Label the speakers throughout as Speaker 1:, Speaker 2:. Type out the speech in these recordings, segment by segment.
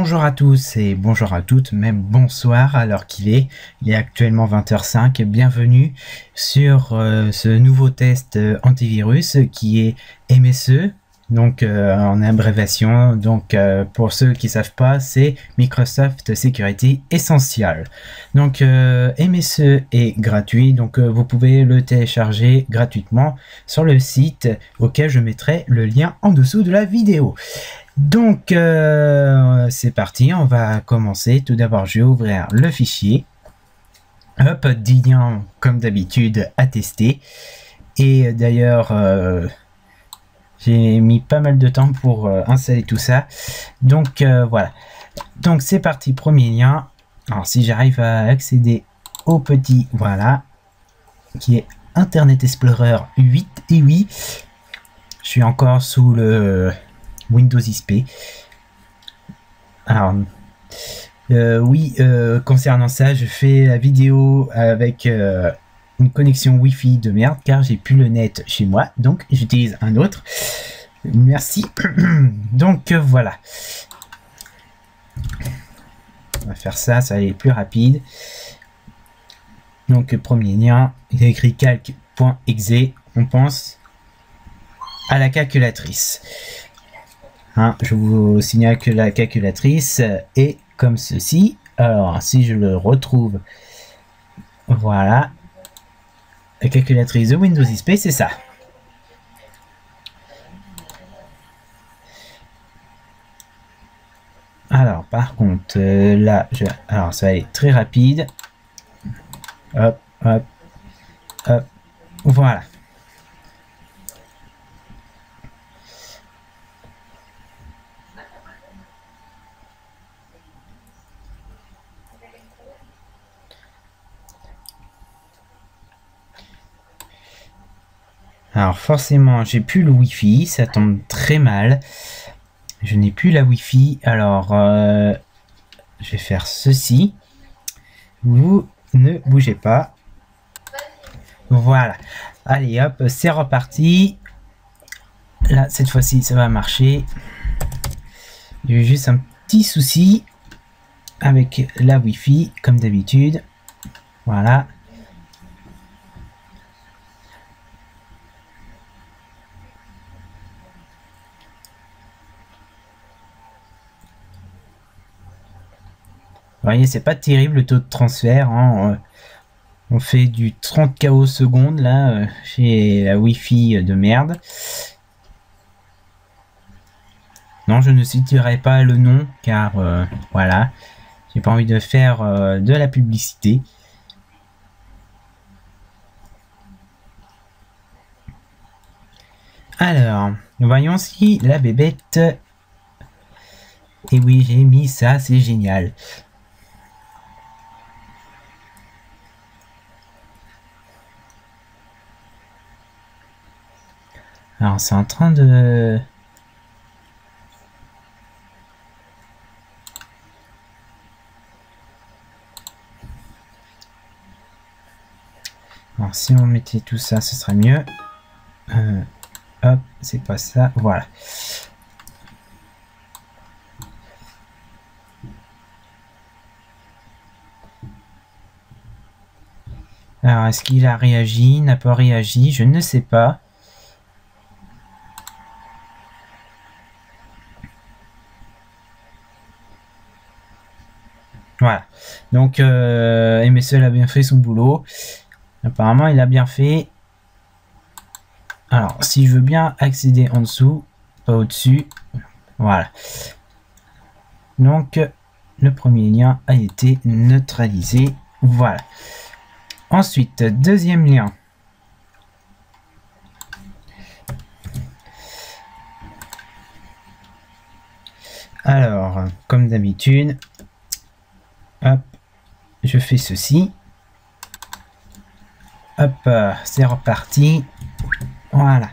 Speaker 1: Bonjour à tous et bonjour à toutes, même bonsoir alors qu'il est actuellement 20h05. Bienvenue sur ce nouveau test antivirus qui est MSE, donc en abréviation. Donc pour ceux qui ne savent pas, c'est Microsoft Security Essential. Donc MSE est gratuit, donc vous pouvez le télécharger gratuitement sur le site auquel je mettrai le lien en dessous de la vidéo. Donc c'est parti, on va commencer. Tout d'abord je vais ouvrir le fichier, hop, 10 liens comme d'habitude à tester, et d'ailleurs j'ai mis pas mal de temps pour installer tout ça. Donc voilà, donc c'est parti, premier lien. Alors si j'arrive à accéder au petit, voilà, qui est Internet Explorer 8, et oui, je suis encore sous le Windows XP. Alors oui, concernant ça, je fais la vidéo avec une connexion Wi-Fi de merde car j'ai plus le net chez moi, donc j'utilise un autre. Merci. Donc voilà, on va faire ça, ça va aller plus rapide. Donc premier lien, il y a écrit calc.exe, on pense à la calculatrice. Hein, je vous signale que la calculatrice est comme ceci. Alors si je le retrouve, voilà, la calculatrice de Windows XP, c'est ça. Alors par contre là alors ça va aller très rapide, hop hop hop, voilà. Alors forcément j'ai plus le Wi-Fi, ça tombe très mal, je n'ai plus la Wi-Fi. Alors je vais faire ceci, vous ne bougez pas, voilà, allez hop, c'est reparti. Là cette fois-ci ça va marcher. J'ai juste un petit souci avec la Wi-Fi comme d'habitude, voilà. Vous voyez, c'est pas terrible le taux de transfert, hein. On fait du 30 kO secondes là chez la Wi-Fi de merde. Non, je ne citerai pas le nom car voilà, j'ai pas envie de faire de la publicité. Alors, voyons si la bébête. Et oui, j'ai mis ça, c'est génial. Alors c'est en train de... Alors si on mettait tout ça, ce serait mieux. Hop, c'est pas ça, voilà. Alors est-ce qu'il a réagi, n'a pas réagi, je ne sais pas. Voilà, donc MSE a bien fait son boulot. Apparemment, il a bien fait. Alors, si je veux bien accéder en dessous, pas au-dessus, voilà. Donc, le premier lien a été neutralisé. Voilà. Ensuite, deuxième lien. Alors, comme d'habitude, hop, je fais ceci. Hop, c'est reparti. Voilà.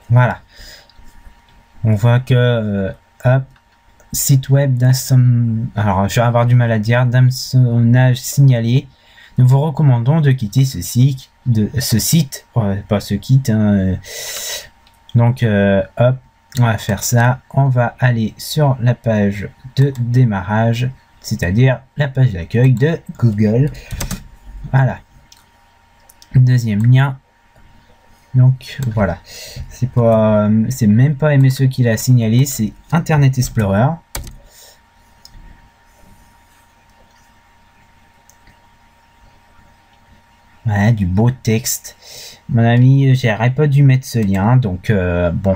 Speaker 1: Voilà. On voit que hop, site web d'hameçonnage. Alors, je vais avoir du mal à dire, d'hameçonnage signalé. Nous vous recommandons de quitter ce site, pas ce kit, hein, Donc, hop, on va faire ça. On va aller sur la page de démarrage, c'est-à-dire la page d'accueil de Google. Voilà. Deuxième lien. Donc voilà, c'est même pas MSE qui l'a signalé, c'est Internet Explorer. Ouais, du beau texte. Mon ami, j'aurais pas dû mettre ce lien, donc bon.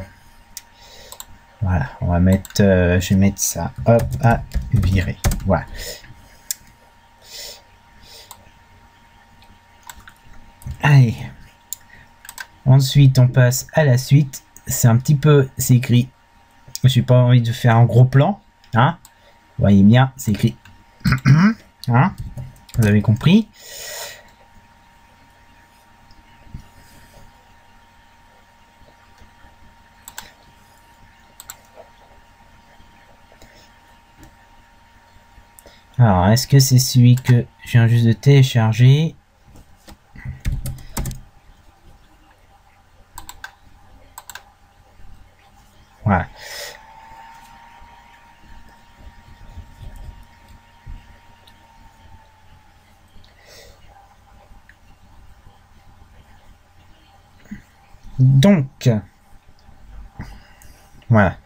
Speaker 1: Voilà, on va mettre, je vais mettre ça, hop, à virer. Voilà. Allez. Ensuite, on passe à la suite. C'est un petit peu, c'est écrit. Je n'ai pas envie de faire un gros plan, hein. Vous voyez bien, c'est écrit. Hein, vous avez compris. Alors, est-ce que c'est celui que je viens juste de télécharger? Voilà. Donc, voilà.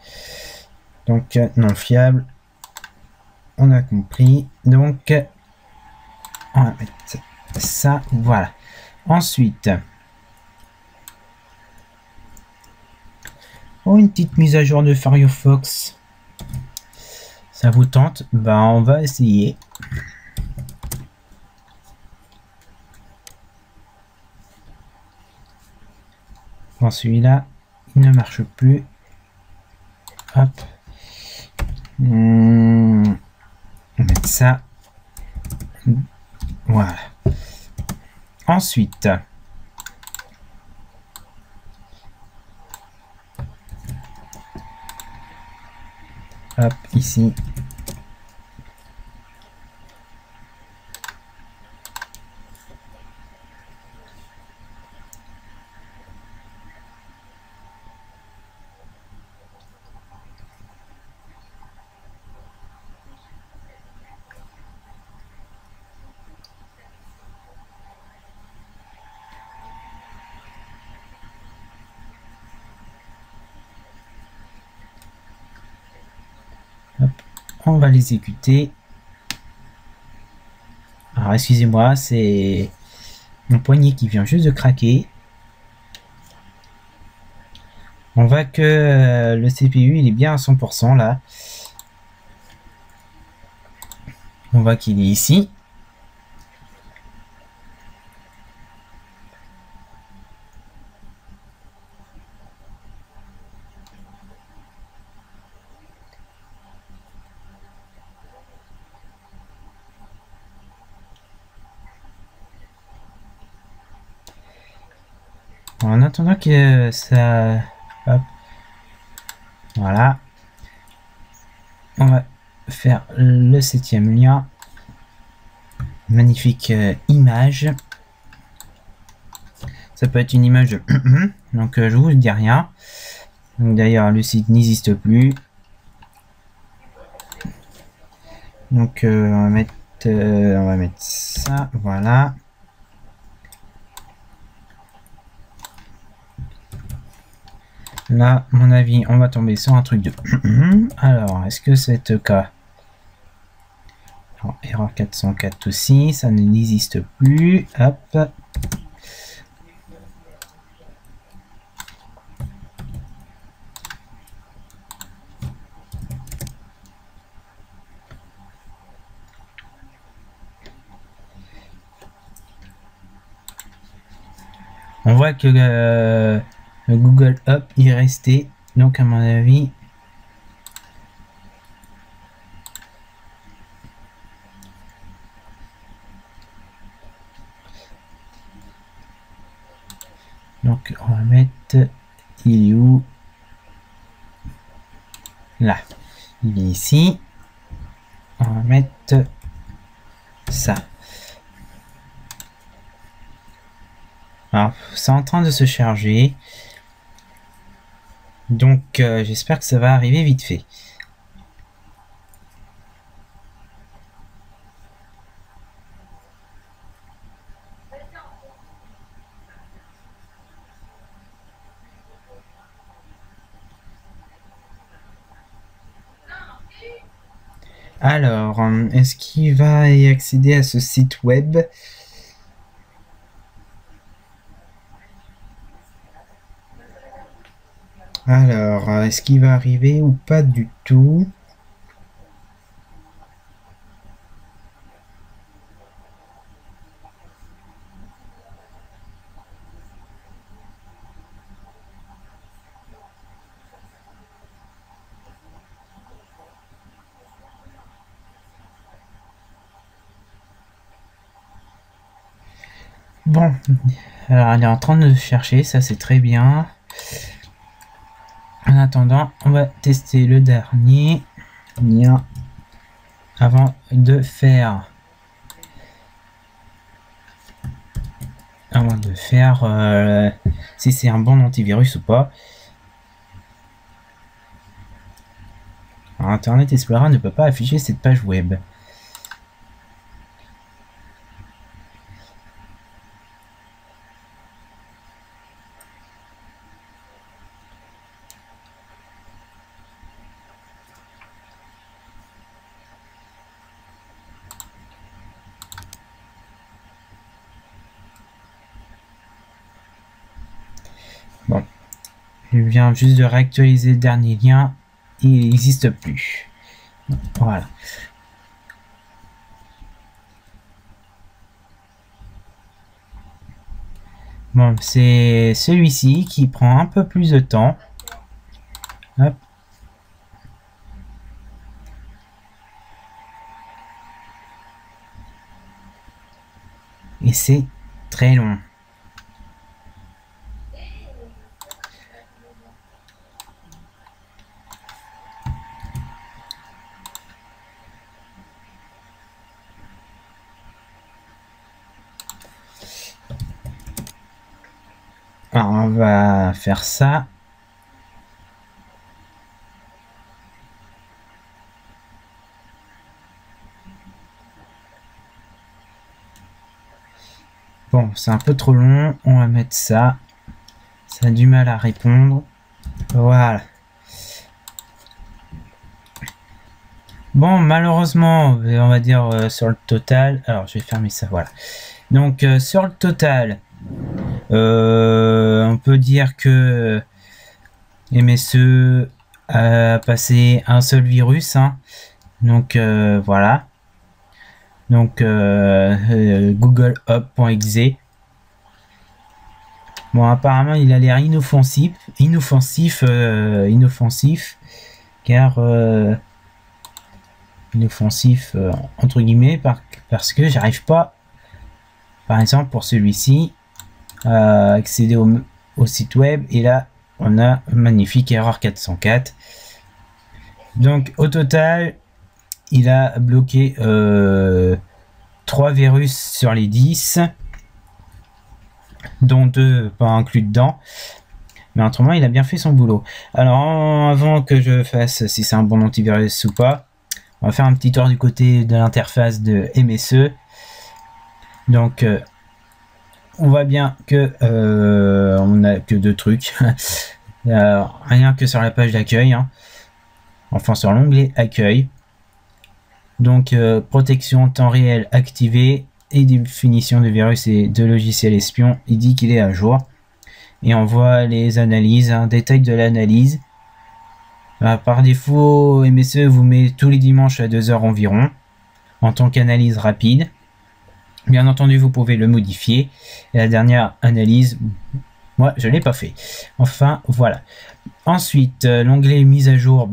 Speaker 1: Donc, non fiable. On a compris. Donc, on va mettre ça. Voilà. Ensuite, oh, une petite mise à jour de Firefox. Ça vous tente? Ben, on va essayer. Bon, celui-là, il ne marche plus. Hop. On va mettre ça. Voilà. Ensuite, hop, ici. On va l'exécuter. Alors excusez-moi, c'est mon poignet qui vient juste de craquer. On voit que le CPU il est bien à 100% là. On voit qu'il est ici. En attendant que ça... Hop. Voilà. On va faire le 7e lien. Magnifique image. Ça peut être une image... Donc je vous dis rien. D'ailleurs le site n'existe plus. Donc on va mettre ça. Voilà. Là, à mon avis, on va tomber sur un truc de... Alors, est-ce que c'est le cas? Alors, erreur 404 aussi, ça n'existe plus. Hop. On voit que le Google Hub est resté, donc à mon avis... Donc on va mettre... Il est où? Là. Il est ici. On va mettre ça. Alors, c'est en train de se charger. Donc j'espère que ça va arriver vite fait. Alors, est-ce qu'il va y accéder à ce site web? Alors, est-ce qu'il va arriver ou pas du tout? Bon, alors elle est en train de chercher, ça c'est très bien. En attendant, on va tester le dernier lien avant de faire si c'est un bon antivirus ou pas. Alors, Internet Explorer ne peut pas afficher cette page web. Bon, je viens juste de réactualiser le dernier lien, il n'existe plus. Voilà. Bon, c'est celui-ci qui prend un peu plus de temps. Hop. Et c'est très long. Alors, on va faire ça. Bon, c'est un peu trop long. On va mettre ça. Ça a du mal à répondre. Voilà. Bon, malheureusement, on va dire sur le total. Alors, je vais fermer ça. Voilà. Donc, sur le total, on peut dire que MSE a passé un seul virus. Hein. Donc, voilà. Donc Google Hub.exe. Bon, apparemment il a l'air inoffensif car inoffensif entre guillemets parce que j'arrive pas, par exemple pour celui-ci, à accéder au site web, et là on a magnifique erreur 404. Donc au total il a bloqué 3 virus sur les 10, dont 2 pas inclus dedans. Mais autrement, il a bien fait son boulot. Alors, avant que je fasse si c'est un bon antivirus ou pas, on va faire un petit tour du côté de l'interface de MSE. Donc, on voit bien que on n'a que 2 trucs. Rien que sur la page d'accueil. Hein. Enfin, sur l'onglet accueil. Donc, protection temps réel activée et définition de virus et de logiciels espions. Il dit qu'il est à jour. Et on voit les analyses, un détail de l'analyse. Par défaut, MSE vous met tous les dimanches à 2 h environ, en tant qu'analyse rapide. Bien entendu, vous pouvez le modifier. Et la dernière analyse, moi, je ne l'ai pas fait. Enfin, voilà. Ensuite, l'onglet mise à jour,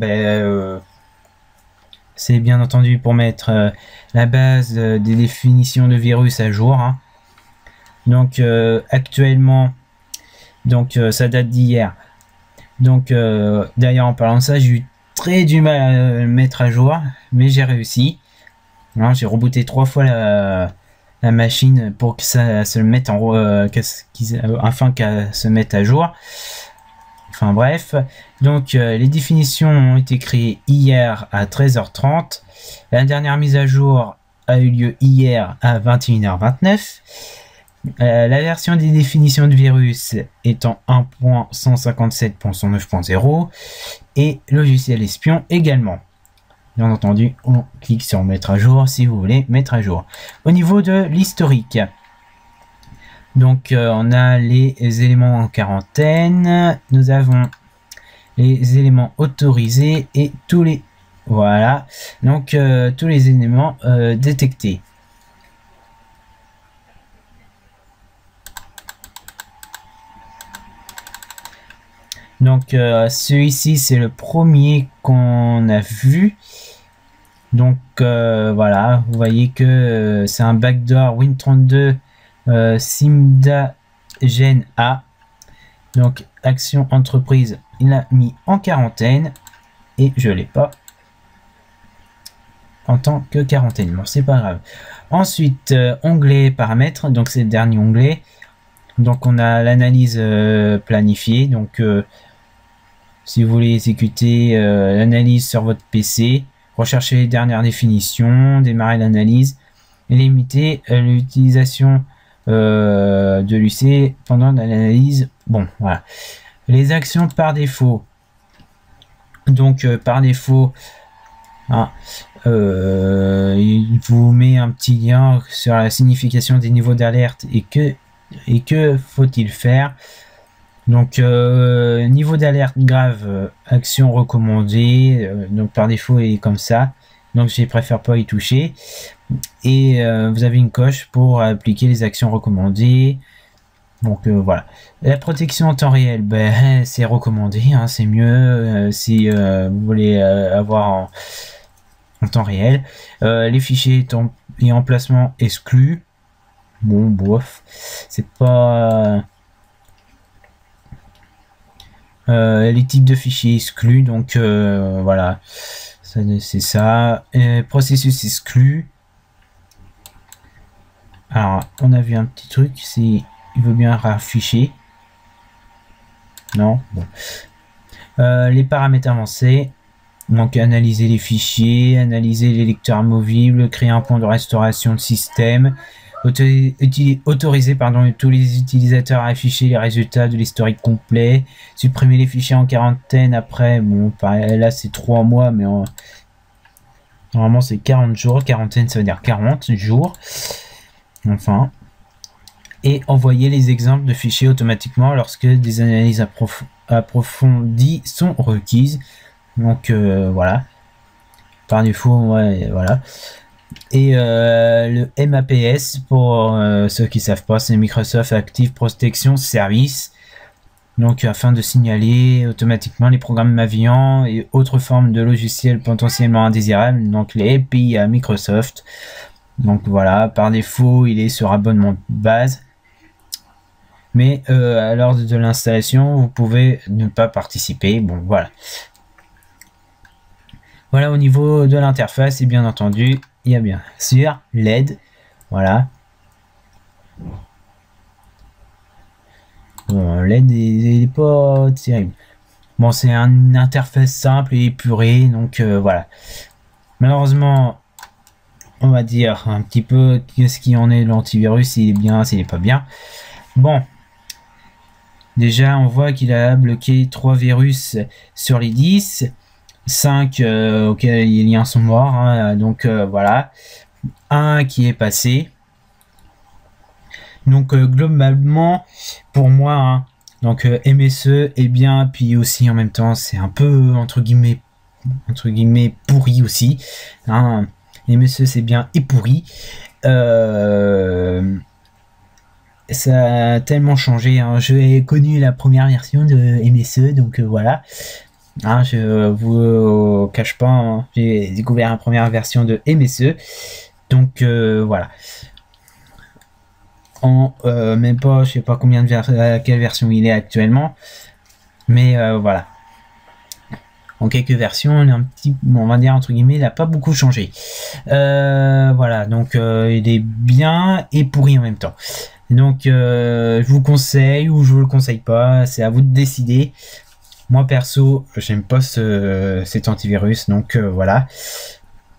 Speaker 1: c'est bien entendu pour mettre la base des définitions de virus à jour. Hein. Donc actuellement, donc ça date d'hier. Donc d'ailleurs en parlant de ça, j'ai eu très du mal à le mettre à jour, mais j'ai réussi. J'ai rebooté 3 fois la machine pour que ça se mette en afin qu'elle se mette à jour. Enfin bref, donc les définitions ont été créées hier à 13h30. La dernière mise à jour a eu lieu hier à 21h29. La version des définitions de virus étant 1.157.109.0 et logiciel espion également. Bien entendu, on clique sur mettre à jour si vous voulez mettre à jour. Au niveau de l'historique, donc on a les éléments en quarantaine, nous avons les éléments autorisés et tous les voilà, donc tous les éléments détectés. Donc celui-ci c'est le premier qu'on a vu. Donc voilà, vous voyez que c'est un backdoor Win32 Simda Gen A. Donc action entreprise, il l'a mis en quarantaine et je l'ai pas en tant que quarantaine. Bon, c'est pas grave. Ensuite, onglet paramètres, donc c'est le dernier onglet. Donc on a l'analyse planifiée. Donc si vous voulez exécuter l'analyse sur votre PC, recherchez les dernières définitions, démarrer l'analyse et limiter l'utilisation de l'UC pendant l'analyse. Bon, voilà. Les actions par défaut. Donc par défaut, hein, il vous met un petit lien sur la signification des niveaux d'alerte et que faut-il faire. Donc niveau d'alerte grave, action recommandée, donc par défaut il est comme ça, donc je préfère pas y toucher. Et vous avez une coche pour appliquer les actions recommandées. Donc voilà. La protection en temps réel, ben, c'est recommandé, hein, c'est mieux si vous voulez avoir en temps réel. Les fichiers et emplacements exclus. Bon, bof, c'est pas... les types de fichiers exclus, donc voilà, c'est ça. Processus exclu. Alors, on a vu un petit truc, si il veut bien rafficher. Non, bon. Les paramètres avancés. Donc, analyser les fichiers, analyser les lecteurs amovibles, créer un point de restauration de système. Autoriser tous les utilisateurs à afficher les résultats de l'historique complet, supprimer les fichiers en quarantaine après, bon là c'est 3 mois mais normalement c'est 40 jours, quarantaine ça veut dire 40 jours, enfin, et envoyer les exemples de fichiers automatiquement lorsque des analyses approfondies sont requises. Donc voilà, par défaut, ouais, voilà. Et le MAPS, pour ceux qui savent pas, c'est Microsoft Active Protection Service. Donc afin de signaler automatiquement les programmes malveillants et autres formes de logiciels potentiellement indésirables, donc les API à Microsoft. Donc voilà, par défaut il est sur abonnement de base, mais à l'heure de l'installation vous pouvez ne pas participer. Bon voilà. Voilà, au niveau de l'interface, et bien entendu, il y a bien sûr LED. Voilà. Bon, LED n'est pas terrible. Bon, c'est une interface simple et épurée, donc voilà. Malheureusement, on va dire un petit peu ce qui en est de l'antivirus, s'il est bien, s'il n'est pas bien. Bon. Déjà, on voit qu'il a bloqué 3 virus sur les 10. 5 auxquels les liens sont morts, hein, donc voilà, un qui est passé. Donc globalement pour moi, hein, donc MSE est bien, puis aussi en même temps c'est un peu entre guillemets pourri aussi, hein. MSE c'est bien et pourri, ça a tellement changé, hein. J'ai connu la première version de MSE, donc voilà. Hein, je vous cache pas, hein, j'ai découvert la première version de MSE, donc voilà. En même pas, je sais pas combien de quelle version il est actuellement, mais voilà. En quelques versions, on est un petit, on va dire entre guillemets, il n'a pas beaucoup changé. Voilà, donc il est bien et pourri en même temps. Donc je vous conseille ou je vous le conseille pas, c'est à vous de décider. Moi perso, j'aime pas cet antivirus, donc voilà.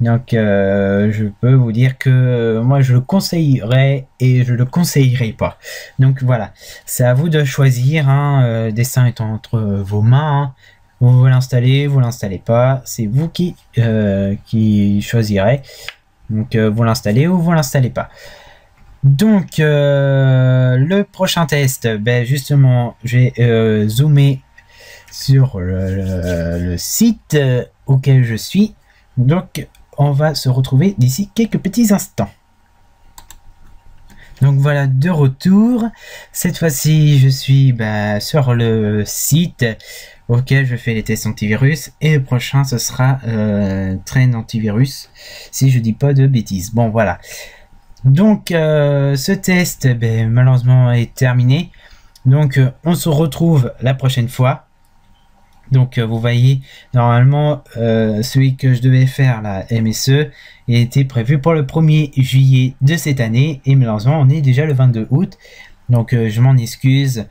Speaker 1: Donc je peux vous dire que moi je le conseillerais et je le conseillerais pas. Donc voilà, c'est à vous de choisir, hein, destin est entre vos mains, hein. Vous l'installez, vous l'installez pas, c'est vous qui choisirez. Donc vous l'installez ou vous l'installez pas. Donc le prochain test, ben justement, j'ai zoomé sur le site auquel je suis. Donc on va se retrouver d'ici quelques petits instants. Donc voilà, de retour. Cette fois-ci, je suis sur le site auquel je fais les tests antivirus. Et le prochain, ce sera Trend Antivirus, si je dis pas de bêtises. Bon, voilà. Donc, ce test, malheureusement, est terminé. Donc, on se retrouve la prochaine fois. Donc vous voyez, normalement celui que je devais faire, la MSE, il était prévu pour le 1er juillet de cette année et malheureusement on est déjà le 22 août. Donc je m'en excuse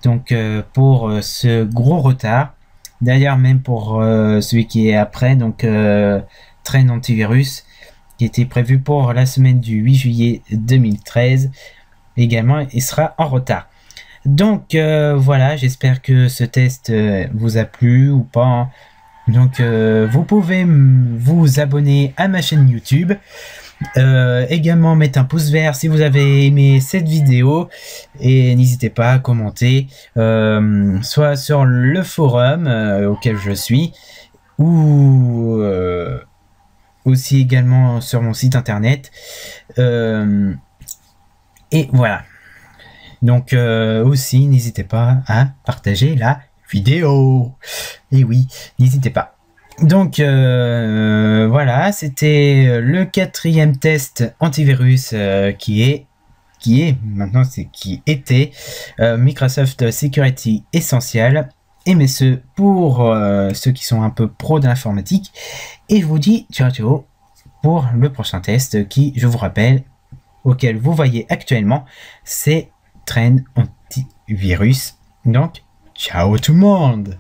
Speaker 1: donc pour ce gros retard. D'ailleurs même pour celui qui est après, donc Trend Antivirus, qui était prévu pour la semaine du 8 juillet 2013. Également, il sera en retard. Donc voilà, j'espère que ce test vous a plu ou pas, hein. Donc vous pouvez vous abonner à ma chaîne YouTube, également mettre un pouce vert si vous avez aimé cette vidéo et n'hésitez pas à commenter soit sur le forum auquel je suis ou aussi également sur mon site internet et voilà. Donc aussi, n'hésitez pas à partager la vidéo. Et oui, n'hésitez pas. Donc voilà, c'était le 4e test antivirus qui était Microsoft Security Essential. MSE pour ceux qui sont un peu pro d'informatique. Et je vous dis ciao ciao pour le prochain test qui, je vous rappelle, auquel vous voyez actuellement, c'est Trend Antivirus. Donc, ciao tout le monde!